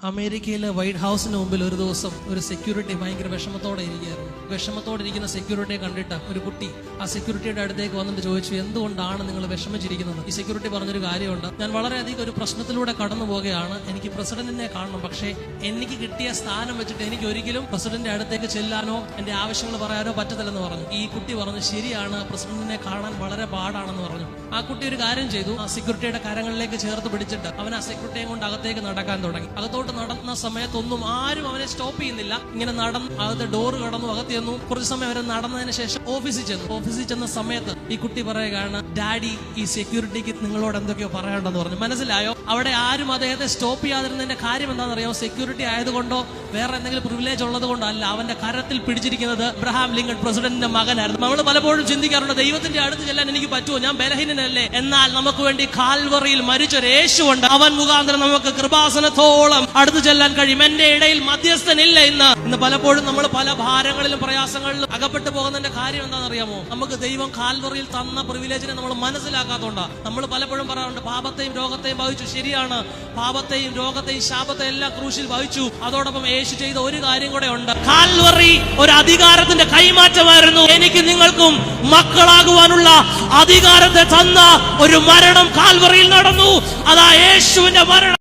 അമേരിക്കയിലെ വൈറ്റ് ഹൗസിന് മുമ്പിൽ ഒരു ദിവസം ഒരു സെക്യൂരിറ്റി ഭയങ്കര വിഷമത്തോടെ ഇരിക്കുകയായിരുന്നു. വിഷമത്തോടെ ഇരിക്കുന്ന സെക്യൂരിറ്റിയെ കണ്ടിട്ട് ഒരു കുട്ടി ആ സെക്യൂരിറ്റിയുടെ അടുത്തേക്ക് വന്നിട്ട് ചോദിച്ചു, എന്തുകൊണ്ടാണ് നിങ്ങൾ വിഷമിച്ചിരിക്കുന്നത്? ഈ സെക്യൂരിറ്റി പറഞ്ഞൊരു കാര്യമുണ്ട്, ഞാൻ വളരെയധികം ഒരു പ്രശ്നത്തിലൂടെ കടന്നു പോവുകയാണ്, എനിക്ക് പ്രസിഡന്റിനെ കാണണം, പക്ഷേ എനിക്ക് കിട്ടിയ സ്ഥാനം വെച്ചിട്ട് എനിക്ക് ഒരിക്കലും പ്രസിഡന്റിന്റെ അടുത്തേക്ക് ചെല്ലാനോ എന്റെ ആവശ്യങ്ങൾ പറയാനോ പറ്റത്തില്ലെന്ന് പറഞ്ഞു. ഈ കുട്ടി പറഞ്ഞു, ശരിയാണ്, പ്രസിഡന്റിനെ കാണാൻ വളരെ പാടാണെന്ന് പറഞ്ഞു. ആ കുട്ടി ഒരു കാര്യം ചെയ്തു, ആ സെക്യൂരിറ്റിയുടെ കരങ്ങളിലേക്ക് ചേർത്ത് പിടിച്ചിട്ട് അവൻ ആ സെക്യൂരിറ്റിയെ കൊണ്ട് അകത്തേക്ക് നടക്കാൻ തുടങ്ങി. അകത്തോട്ട് നടന്ന സമയത്തൊന്നും ആരും അവനെ സ്റ്റോപ്പ് ചെയ്യുന്നില്ല. ഇങ്ങനെ നടന്ന് അകത്ത് ഡോറ് കടന്നു, അകത്ത് ചെന്നു. കുറച്ച് സമയം അവരെ നടന്നതിന് ശേഷം ഓഫീസിൽ ചെന്ന സമയത്ത് ഈ കുട്ടി പറയുകയാണ്, ഡാഡി, ഈ സെക്യൂരിറ്റിക്ക് നിങ്ങളോട് എന്തൊക്കെയോ പറയാനുണ്ടെന്ന് പറഞ്ഞു. മനസ്സിലായോ? അവിടെ ആരും അദ്ദേഹത്തെ സ്റ്റോപ്പ് ചെയ്യാതിരുന്നതിന്റെ കാര്യം എന്താണെന്നറിയാമോ? സെക്യൂരിറ്റി ആയതുകൊണ്ടോ വേറെ എന്തെങ്കിലും പ്രിവിലേജ് ഉള്ളത് കൊണ്ടോ അല്ല. അവന്റെ കരത്തിൽ പിടിച്ചിരിക്കുന്നത് അബ്രഹാം ലിങ്കൺ പ്രസിഡന്റിന്റെ മകനായിരുന്നു. നമ്മൾ പലപ്പോഴും ചിന്തിക്കാറുണ്ട്, ദൈവത്തിന്റെ അടുത്ത് ചെല്ലാൻ എനിക്ക് പറ്റുമോ, ഞാൻ ബലഹീനനല്ലേ? എന്നാൽ നമുക്ക് വേണ്ടി കാൽവറിയിൽ മരിച്ചൊരു യേശുവുണ്ട്. അവൻ മുഖാന്തരം നമുക്ക് കൃപാസനത്തോളം അടുത്ത് ചെല്ലാൻ കഴിയും. എന്റെ ഇടയിൽ മധ്യസ്ഥനില്ല. ഇന്ന് പലപ്പോഴും നമ്മൾ പല ഭാരങ്ങളിലും പ്രയാസങ്ങളിലും അകപ്പെട്ടു പോകുന്നതിന്റെ കാര്യം എന്താണെന്നറിയാമോ? നമുക്ക് ദൈവം കാൽവറിയിൽ തന്ന പ്രിവിലേജിനെ നമ്മൾ മനസ്സിലാക്കാത്തോണ്ടാണ്. നമ്മൾ പലപ്പോഴും പറയാറുണ്ട്, പാപത്തെയും രോഗത്തെയും വഹിച്ചു. ശരിയാണ്, പാപത്തെയും രോഗത്തെയും ശാപത്തെയും എല്ലാം ക്രൂശിൽ വഹിച്ചു. അതോടൊപ്പം യേശു ചെയ്ത ഒരു കാര്യം കൂടെ ഉണ്ട്. കാൽവറി ഒരു അധികാരത്തിന്റെ കൈമാറ്റമായിരുന്നു. എനിക്ക് നിങ്ങൾക്കും മക്കളാകുവാനുള്ള അധികാരത്തെ തന്ന ഒരു മരണം കാൽവറിയിൽ നടന്നു. അതാ യേശുവിന്റെ മരണം.